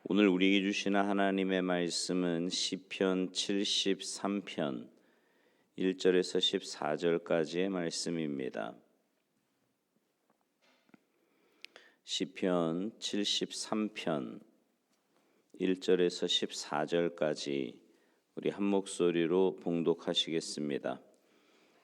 오늘 우리에게 주시는 하나님의 말씀은 시편 73편 1절에서 14절까지의 말씀입니다. 시편 73편 1절에서 14절까지 우리 한 목소리로 봉독하시겠습니다.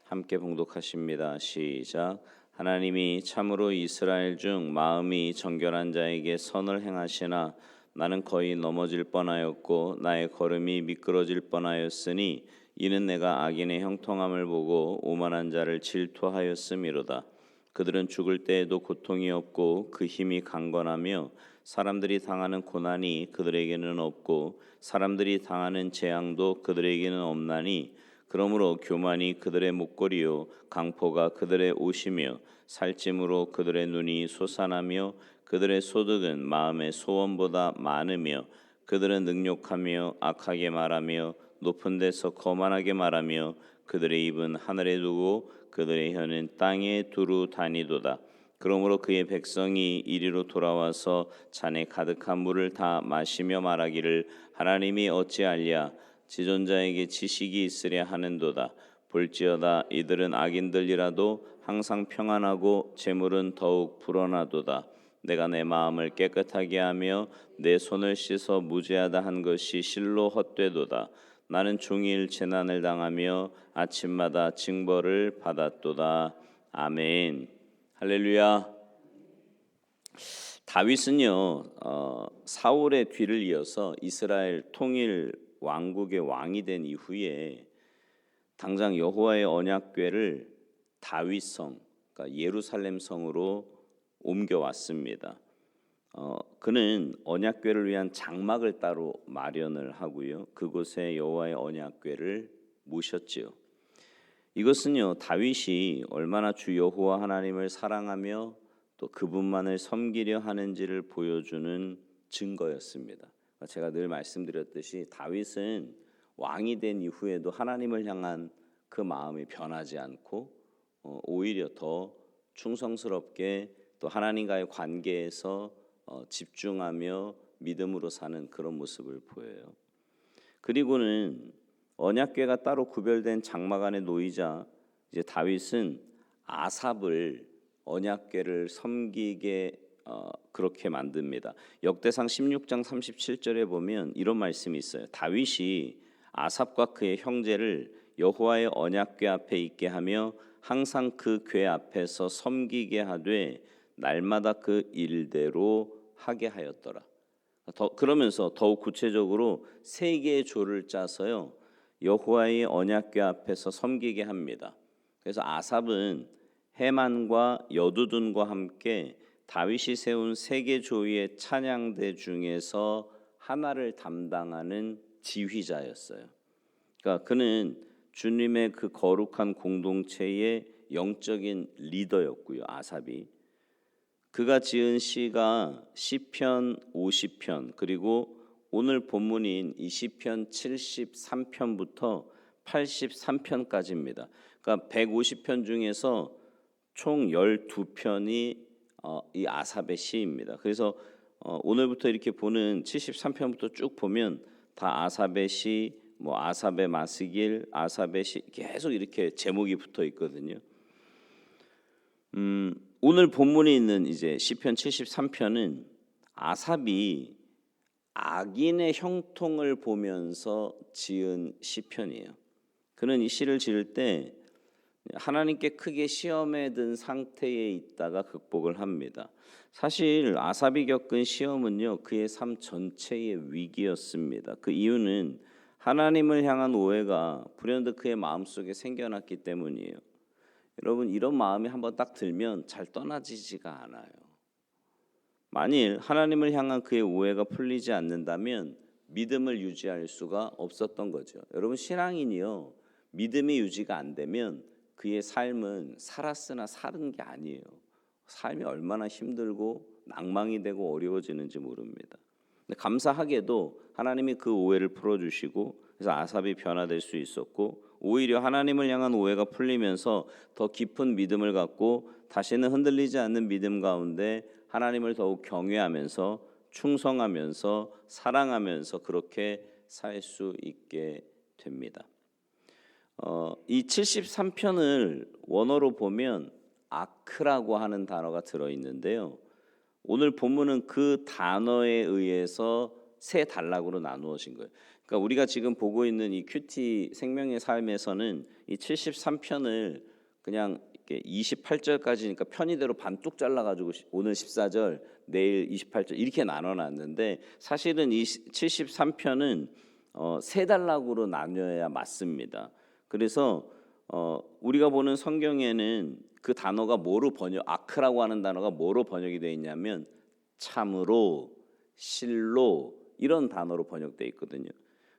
함께 봉독하십니다. 시작. 하나님이 참으로 이스라엘 중 마음이 정결한 자에게 선을 행하시나 나는 거의 넘어질 뻔하였고 나의 걸음이 미끄러질 뻔하였으니 이는 내가 악인의 형통함을 보고 오만한 자를 질투하였음이로다. 그들은 죽을 때에도 고통이 없고 그 힘이 강건하며 사람들이 당하는 고난이 그들에게는 없고 사람들이 당하는 재앙도 그들에게는 없나니 그러므로 교만이 그들의 목걸이요 강포가 그들의 옷이며 살찜으로 그들의 눈이 솟아나며 그들의 소득은 마음의 소원보다 많으며 그들은 능욕하며 악하게 말하며 높은 데서 거만하게 말하며 그들의 입은 하늘에 두고 그들의 혀는 땅에 두루 다니도다. 그러므로 그의 백성이 이리로 돌아와서 잔에 가득한 물을 다 마시며 말하기를 하나님이 어찌하랴 지존자에게 지식이 있으랴 하는도다. 볼지어다 이들은 악인들이라도 항상 평안하고 재물은 더욱 불어나도다. 내가 내 마음을 깨끗하게 하며 내 손을 씻어 무죄하다 한 것이 실로 헛되도다. 나는 종일 재난을 당하며 아침마다 징벌을 받았도다. 아멘. 할렐루야. 다윗은요 사울의 뒤를 이어서 이스라엘 통일 왕국의 왕이 된 이후에 당장 여호와의 언약궤를 다윗성, 그러니까 예루살렘 성으로 옮겨왔습니다. 그는 언약궤를 위한 장막을 따로 마련을 하고요. 그곳에 여호와의 언약궤를 모셨지요. 이것은요 다윗이 얼마나 주 여호와 하나님을 사랑하며 또 그분만을 섬기려 하는지를 보여주는 증거였습니다. 제가 늘 말씀드렸듯이 다윗은 왕이 된 이후에도 하나님을 향한 그 마음이 변하지 않고 오히려 더 충성스럽게 또 하나님과의 관계에서 집중하며 믿음으로 사는 그런 모습을 보여요. 그리고는 언약궤가 따로 구별된 장막 안에 놓이자 이제 다윗은 아삽을 언약궤를 섬기게 그렇게 만듭니다. 역대상 16장 37절에 보면 이런 말씀이 있어요. 다윗이 아삽과 그의 형제를 여호와의 언약궤 앞에 있게 하며 항상 그 궤 앞에서 섬기게 하되 날마다 그 일대로 하게 하였더라. 그러면서 더욱 구체적으로 세 개의 조를 짜서요 여호와의 언약궤 앞에서 섬기게 합니다. 그래서 아삽은 헤만과 여두둔과 함께 다윗이 세운 세 개 조의 찬양대 중에서 하나를 담당하는 지휘자였어요. 그러니까 그는 주님의 그 거룩한 공동체의 영적인 리더였고요. 아삽이 그가 지은 시가 시편 50편 그리고 오늘 본문인 이 시편 73편부터 83편까지입니다. 그러니까 150편 중에서 총 12편이 이 아삽의 시입니다. 그래서 오늘부터 이렇게 보는 73편부터 쭉 보면 다 아삽의 시, 뭐 아삽의 마스길, 아삽의 시 계속 이렇게 제목이 붙어 있거든요. 오늘 본문에 있는 이제 시편 73편은 아삽이 악인의 형통을 보면서 지은 시편이에요. 그는 이 시를 지을 때 하나님께 크게 시험에 든 상태에 있다가 극복을 합니다. 사실 아삽이 겪은 시험은요 그의 삶 전체의 위기였습니다. 그 이유는 하나님을 향한 오해가 불현듯 그의 마음속에 생겨났기 때문이에요. 여러분 이런 마음이 한번 딱 들면 잘 떠나지지가 않아요. 만일 하나님을 향한 그의 오해가 풀리지 않는다면 믿음을 유지할 수가 없었던 거죠. 여러분 신앙인이요 믿음이 유지가 안 되면 그의 삶은 살았으나 사는 게 아니에요. 삶이 얼마나 힘들고 낭망이 되고 어려워지는지 모릅니다. 근데 감사하게도 하나님이 그 오해를 풀어주시고 그래서 아삽이 변화될 수 있었고 오히려 하나님을 향한 오해가 풀리면서 더 깊은 믿음을 갖고 다시는 흔들리지 않는 믿음 가운데 하나님을 더욱 경외하면서 충성하면서 사랑하면서 그렇게 살 수 있게 됩니다. 이 73편을 원어로 보면 아크라고 하는 단어가 들어있는데요. 오늘 본문은 그 단어에 의해서 세 단락으로 나누어진 거예요. 그러니까 우리가 지금 보고 있는 이 큐티 생명의 삶에서는 이 73편을 그냥 이렇게 28절까지니까 편의대로 반뚝 잘라가지고 오늘 14절, 내일 28절 이렇게 나눠놨는데 사실은 이 73편은 세 단락으로 나뉘어야 맞습니다. 그래서 우리가 보는 성경에는 그 단어가 아크라고 하는 단어가 뭐로 번역이 되어 있냐면 참으로, 실로 이런 단어로 번역되어 있거든요.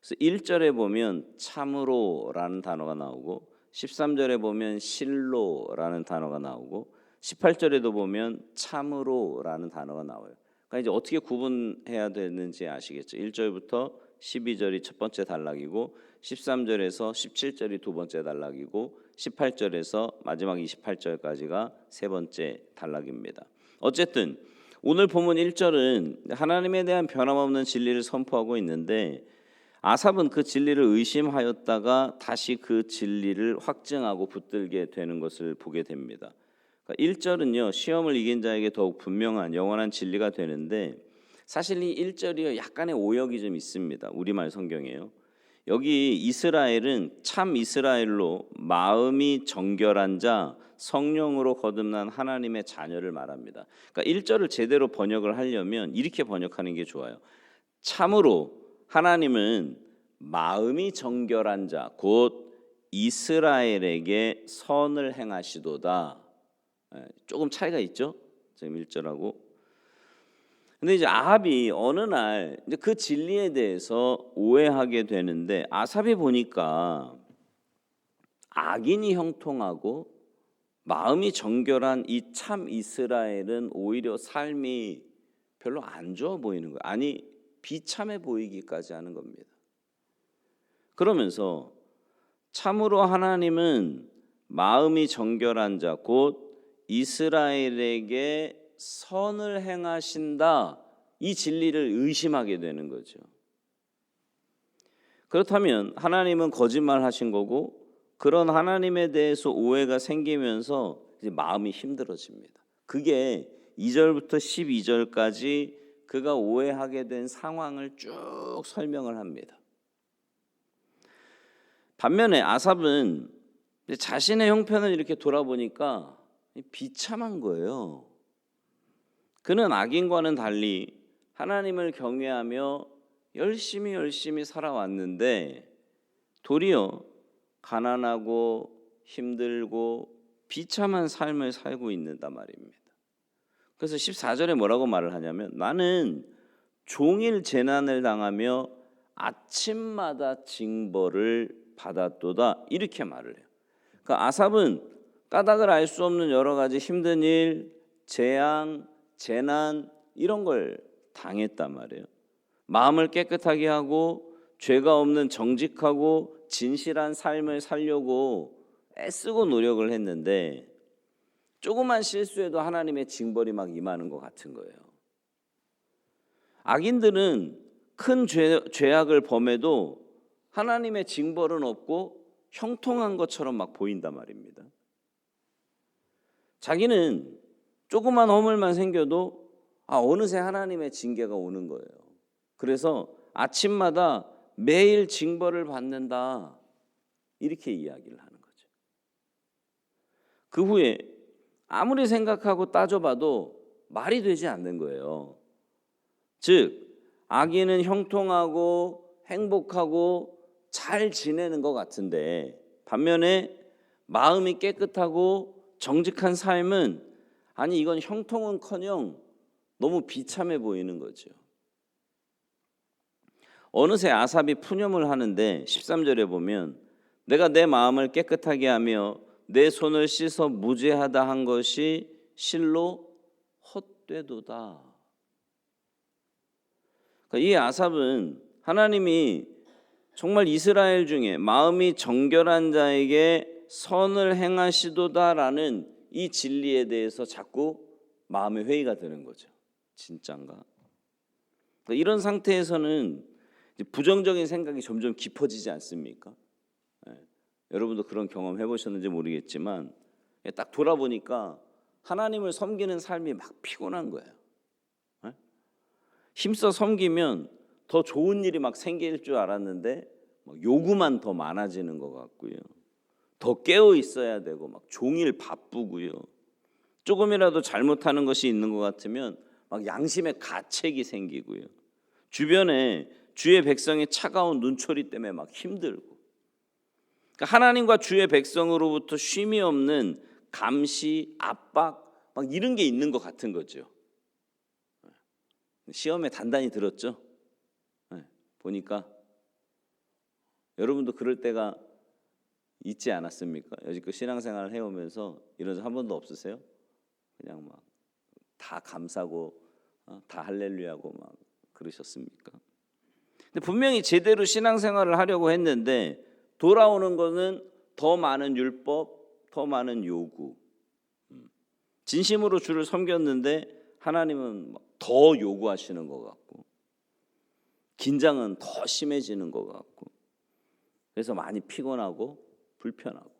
그래서 1절에 보면 참으로라는 단어가 나오고 13절에 보면 실로라는 단어가 나오고 18절에도 보면 참으로라는 단어가 나와요. 그러니까 이제 어떻게 구분해야 되는지 아시겠죠? 1절부터 12절이 첫 번째 단락이고 13절에서 17절이 두 번째 단락이고 18절에서 마지막 28절까지가 세 번째 단락입니다. 어쨌든 오늘 본문 1절은 하나님에 대한 변함없는 진리를 선포하고 있는데 아삽은 그 진리를 의심하였다가 다시 그 진리를 확증하고 붙들게 되는 것을 보게 됩니다. 그러니까 1절은요 시험을 이긴 자에게 더욱 분명한 영원한 진리가 되는데 사실 이 1절이 약간의 오역이 좀 있습니다. 우리말 성경에요. 여기 이스라엘은 참 이스라엘로 마음이 정결한 자 성령으로 거듭난 하나님의 자녀를 말합니다. 그러니까 1절을 제대로 번역을 하려면 이렇게 번역하는 게 좋아요. 참으로 하나님은 마음이 정결한 자 곧 이스라엘에게 선을 행하시도다. 조금 차이가 있죠? 지금 1절하고. 근데 이제 아합이 어느 날 이제 그 진리에 대해서 오해하게 되는데 아삽이 보니까 악인이 형통하고 마음이 정결한 이 참 이스라엘은 오히려 삶이 별로 안 좋아 보이는 거예요. 아니 비참해 보이기까지 하는 겁니다. 그러면서 참으로 하나님은 마음이 정결한 자 곧 이스라엘에게 선을 행하신다 이 진리를 의심하게 되는 거죠. 그렇다면 하나님은 거짓말하신 거고 그런 하나님에 대해서 오해가 생기면서 이제 마음이 힘들어집니다. 그게 2절부터 12절까지 그가 오해하게 된 상황을 쭉 설명을 합니다. 반면에 아삽은 자신의 형편을 이렇게 돌아보니까 비참한 거예요. 그는 악인과는 달리 하나님을 경외하며 열심히 살아왔는데 도리어 가난하고 힘들고 비참한 삶을 살고 있는단 말입니다. 그래서 14절에 뭐라고 말을 하냐면 나는 종일 재난을 당하며 아침마다 징벌을 받았도다 이렇게 말을 해요. 그러니까 아삽은 까닭을 알 수 없는 여러 가지 힘든 일, 재앙, 재난 이런 걸 당했단 말이에요. 마음을 깨끗하게 하고 죄가 없는 정직하고 진실한 삶을 살려고 애쓰고 노력을 했는데 조그만 실수에도 하나님의 징벌이 막 임하는 것 같은 거예요. 악인들은 큰 죄악을 범해도 하나님의 징벌은 없고 형통한 것처럼 막 보인단 말입니다. 자기는 조그만 허물만 생겨도 어느새 하나님의 징계가 오는 거예요. 그래서 아침마다 매일 징벌을 받는다 이렇게 이야기를 하는 거죠. 그 후에 아무리 생각하고 따져봐도 말이 되지 않는 거예요. 즉 악인은 형통하고 행복하고 잘 지내는 것 같은데 반면에 마음이 깨끗하고 정직한 삶은 이건 형통은커녕 너무 비참해 보이는 거죠. 어느새 아삽이 푸념을 하는데 13절에 보면 내가 내 마음을 깨끗하게 하며 내 손을 씻어 무죄하다 한 것이 실로 헛되도다. 그러니까 이 아삽은 하나님이 정말 이스라엘 중에 마음이 정결한 자에게 선을 행하시도다라는 이 진리에 대해서 자꾸 마음의 회의가 드는 거죠. 진짠가? 그러니까 이런 상태에서는 이제 부정적인 생각이 점점 깊어지지 않습니까? 예. 여러분도 그런 경험 해보셨는지 모르겠지만 딱 돌아보니까 하나님을 섬기는 삶이 막 피곤한 거예요. 예? 힘써 섬기면 더 좋은 일이 막 생길 줄 알았는데 요구만 더 많아지는 것 같고요. 더 깨어 있어야 되고 막 종일 바쁘고요. 조금이라도 잘못하는 것이 있는 것 같으면 막 양심의 가책이 생기고요. 주변에 주의 백성의 차가운 눈초리 때문에 막 힘들고, 그러니까 하나님과 주의 백성으로부터 쉼이 없는 감시, 압박 막 이런 게 있는 것 같은 거죠. 시험에 단단히 들었죠. 보니까 여러분도 그럴 때가 있지 않았습니까? 여지껏 신앙생활을 해오면서 이런 적 한 번도 없으세요? 그냥 막 다 감사고 다 할렐루야고 막 그러셨습니까? 근데 분명히 제대로 신앙생활을 하려고 했는데 돌아오는 거는 더 많은 율법, 더 많은 요구. 진심으로 주를 섬겼는데 하나님은 더 요구하시는 것 같고, 긴장은 더 심해지는 것 같고, 그래서 많이 피곤하고 불편하고.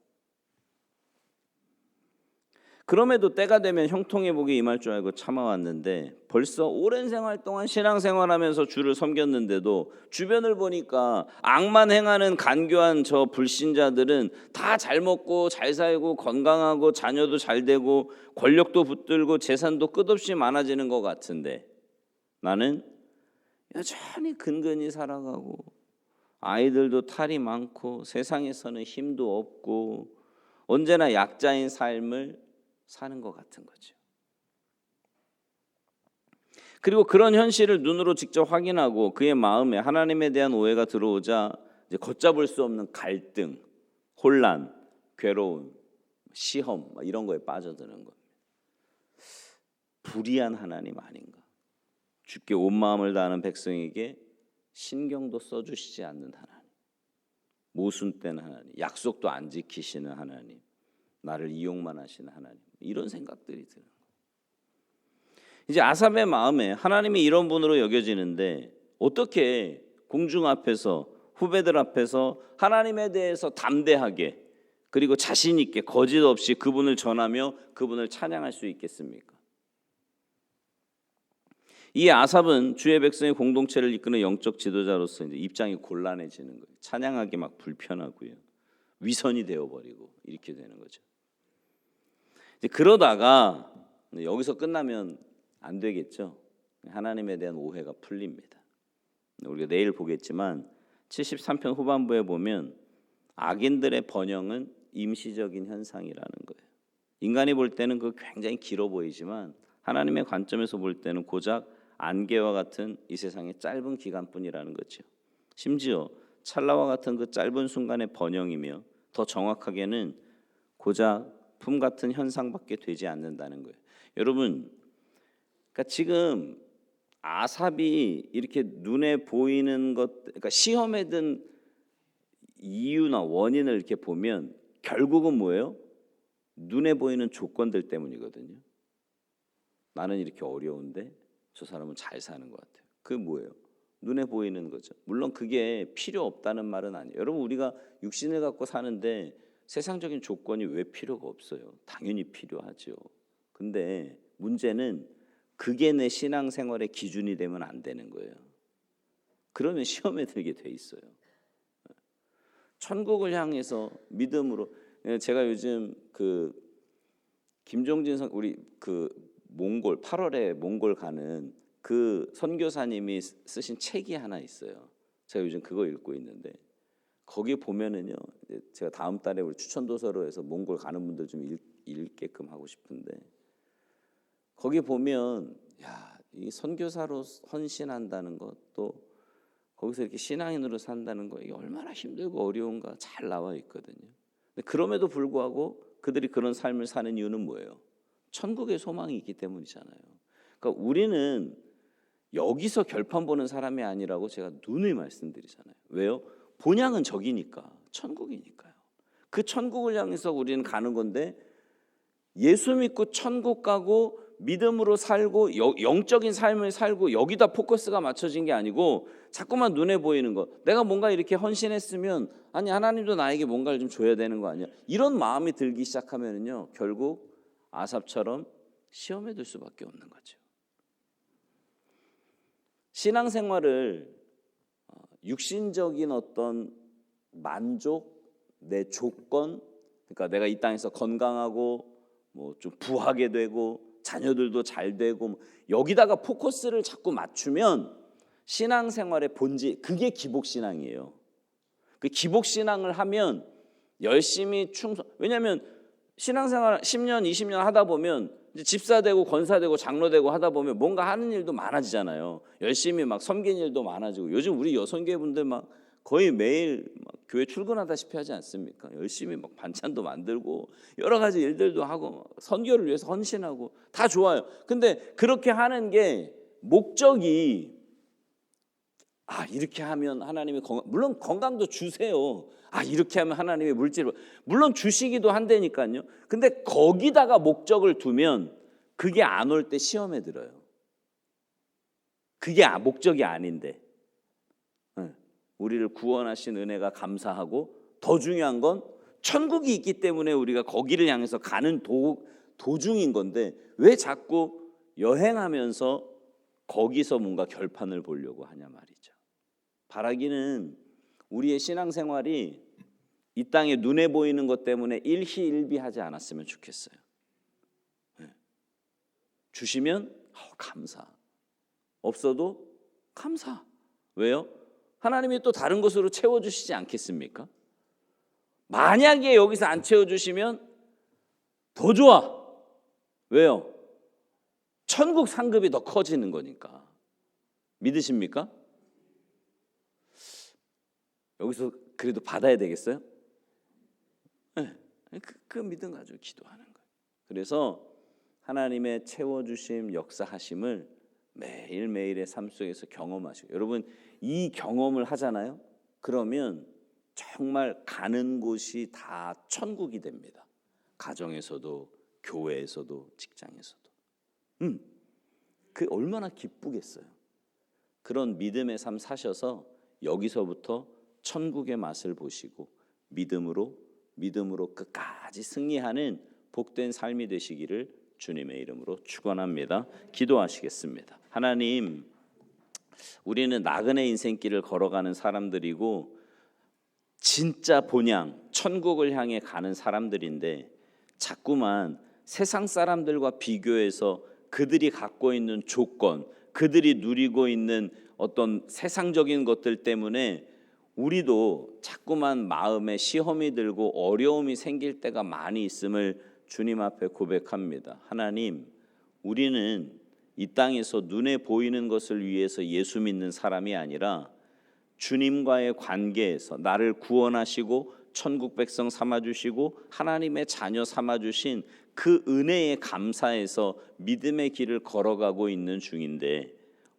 그럼에도 때가 되면 형통의 복이 임할 줄 알고 참아왔는데 벌써 오랜 생활 동안 신앙생활하면서 주를 섬겼는데도 주변을 보니까 악만 행하는 간교한 저 불신자들은 다 잘 먹고 잘 살고 건강하고 자녀도 잘 되고 권력도 붙들고 재산도 끝없이 많아지는 것 같은데 나는 여전히 근근히 살아가고 아이들도 탈이 많고 세상에서는 힘도 없고 언제나 약자인 삶을 사는 것 같은 거죠. 그리고 그런 현실을 눈으로 직접 확인하고 그의 마음에 하나님에 대한 오해가 들어오자 이제 걷잡을 수 없는 갈등, 혼란, 괴로움, 시험 이런 거에 빠져드는 겁니다. 불의한 하나님 아닌가? 주께 온 마음을 다하는 백성에게 신경도 써주시지 않는 하나님, 모순된 하나님, 약속도 안 지키시는 하나님, 나를 이용만 하시는 하나님, 이런 생각들이 드는 거예요. 이제 아삽의 마음에 하나님이 이런 분으로 여겨지는데 어떻게 공중 앞에서 후배들 앞에서 하나님에 대해서 담대하게 그리고 자신 있게 거짓 없이 그분을 전하며 그분을 찬양할 수 있겠습니까? 이 아삽은 주의 백성의 공동체를 이끄는 영적 지도자로서 이제 입장이 곤란해지는 거예요. 찬양하기 막 불편하고요. 위선이 되어버리고 이렇게 되는 거죠. 이제 그러다가 여기서 끝나면 안 되겠죠. 하나님에 대한 오해가 풀립니다. 우리가 내일 보겠지만 73편 후반부에 보면 악인들의 번영은 임시적인 현상이라는 거예요. 인간이 볼 때는 그 굉장히 길어 보이지만 하나님의 관점에서 볼 때는 고작 안개와 같은 이 세상의 짧은 기간뿐이라는 거죠. 심지어 찰나와 같은 그 짧은 순간의 번영이며 더 정확하게는 고작 품 같은 현상밖에 되지 않는다는 거예요. 여러분, 그러니까 지금 아삽이 이렇게 눈에 보이는 것, 그러니까 시험에 든 이유나 원인을 이렇게 보면 결국은 뭐예요? 눈에 보이는 조건들 때문이거든요. 나는 이렇게 어려운데 저 사람은 잘 사는 것 같아요. 그게 뭐예요? 눈에 보이는 거죠. 물론 그게 필요 없다는 말은 아니에요. 여러분, 우리가 육신을 갖고 사는데 세상적인 조건이 왜 필요가 없어요? 당연히 필요하죠. 근데 문제는 그게 내 신앙생활의 기준이 되면 안 되는 거예요. 그러면 시험에 들게 돼 있어요. 천국을 향해서 믿음으로. 제가 요즘 그 김종진 우리 그 몽골 8월에 몽골 가는 그 선교사님이 쓰신 책이 하나 있어요. 제가 요즘 그거 읽고 있는데 거기 보면은요, 제가 다음 달에 우리 추천 도서로 해서 몽골 가는 분들 좀 읽게끔 하고 싶은데 거기 보면 이 선교사로 헌신한다는 것, 또 거기서 이렇게 신앙인으로 산다는 거, 이게 얼마나 힘들고 어려운가 잘 나와 있거든요. 근데 그럼에도 불구하고 그들이 그런 삶을 사는 이유는 뭐예요? 천국의 소망이 있기 때문이잖아요. 그러니까 우리는 여기서 결판 보는 사람이 아니라고 제가 누누이 말씀드리잖아요. 왜요? 본향은 저기니까, 천국이니까요. 그 천국을 향해서 우리는 가는 건데 예수 믿고 천국 가고 믿음으로 살고 영적인 삶을 살고 여기다 포커스가 맞춰진 게 아니고 자꾸만 눈에 보이는 거, 내가 뭔가 이렇게 헌신했으면 아니 하나님도 나에게 뭔가를 좀 줘야 되는 거 아니야, 이런 마음이 들기 시작하면은요 결국 아삽처럼 시험에 들 수밖에 없는 거죠. 신앙생활을 육신적인 어떤 만족, 내 조건, 그러니까 내가 이 땅에서 건강하고 뭐 좀 부하게 되고 자녀들도 잘 되고 여기다가 포커스를 자꾸 맞추면 신앙생활의 본질, 그게 기복신앙이에요. 그 기복신앙을 하면 열심히 왜냐하면 신앙생활 10년 20년 하다 보면 이제 집사 되고 권사 되고 장로 되고 하다 보면 뭔가 하는 일도 많아지잖아요. 열심히 막 섬기는 일도 많아지고, 요즘 우리 여성교회 분들 막 거의 매일 막 교회 출근하다시피 하지 않습니까? 열심히 막 반찬도 만들고 여러 가지 일들도 하고 선교를 위해서 헌신하고 다 좋아요. 근데 그렇게 하는 게 목적이 이렇게 하면 하나님이 물론 건강도 주세요. 이렇게 하면 하나님이 물질을 물론 주시기도 한다니까요. 근데 거기다가 목적을 두면 그게 안 올 때 시험에 들어요. 그게 목적이 아닌데. 우리를 구원하신 은혜가 감사하고, 더 중요한 건 천국이 있기 때문에 우리가 거기를 향해서 가는 도중인 건데 왜 자꾸 여행하면서 거기서 뭔가 결판을 보려고 하냐 말이죠. 바라기는 우리의 신앙생활이 이 땅에 눈에 보이는 것 때문에 일희일비하지 않았으면 좋겠어요. 주시면 감사, 없어도 감사. 왜요? 하나님이 또 다른 것으로 채워주시지 않겠습니까? 만약에 여기서 안 채워주시면 더 좋아. 왜요? 천국 상급이 더 커지는 거니까. 믿으십니까? 여기서 그래도 받아야 되겠어요? 네. 그 믿음 가지고 기도하는 거예요. 그래서 하나님의 채워주심, 역사하심을 매일매일의 삶 속에서 경험하시고, 여러분 이 경험을 하잖아요. 그러면 정말 가는 곳이 다 천국이 됩니다. 가정에서도 교회에서도 직장에서도. 그 얼마나 기쁘겠어요. 그런 믿음의 삶 사셔서 여기서부터 천국의 맛을 보시고 믿음으로 끝까지 승리하는 복된 삶이 되시기를 주님의 이름으로 축원합니다. 기도하시겠습니다. 하나님, 우리는 나그네 인생길을 걸어가는 사람들이고 진짜 본향 천국을 향해 가는 사람들인데 자꾸만 세상 사람들과 비교해서 그들이 갖고 있는 조건, 그들이 누리고 있는 어떤 세상적인 것들 때문에 우리도 자꾸만 마음에 시험이 들고 어려움이 생길 때가 많이 있음을 주님 앞에 고백합니다. 하나님, 우리는 이 땅에서 눈에 보이는 것을 위해서 예수 믿는 사람이 아니라 주님과의 관계에서 나를 구원하시고 천국 백성 삼아주시고 하나님의 자녀 삼아주신 그 은혜에 감사해서 믿음의 길을 걸어가고 있는 중인데,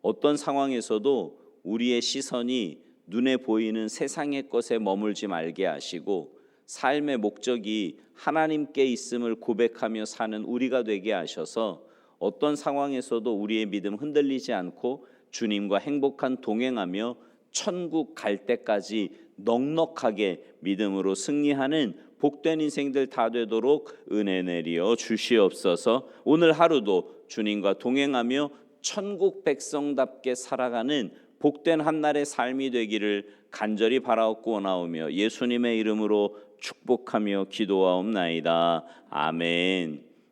어떤 상황에서도 우리의 시선이 눈에 보이는 세상의 것에 머물지 말게 하시고 삶의 목적이 하나님께 있음을 고백하며 사는 우리가 되게 하셔서 어떤 상황에서도 우리의 믿음 흔들리지 않고 주님과 행복한 동행하며 천국 갈 때까지 넉넉하게 믿음으로 승리하는 복된 인생들 다 되도록 은혜 내리어 주시옵소서. 오늘 하루도 주님과 동행하며 천국 백성답게 살아가는 복된 한날의 삶이 되기를 간절히 바라옵고 원하오며 예수님의 이름으로 축복하며 기도하옵나이다. 아멘.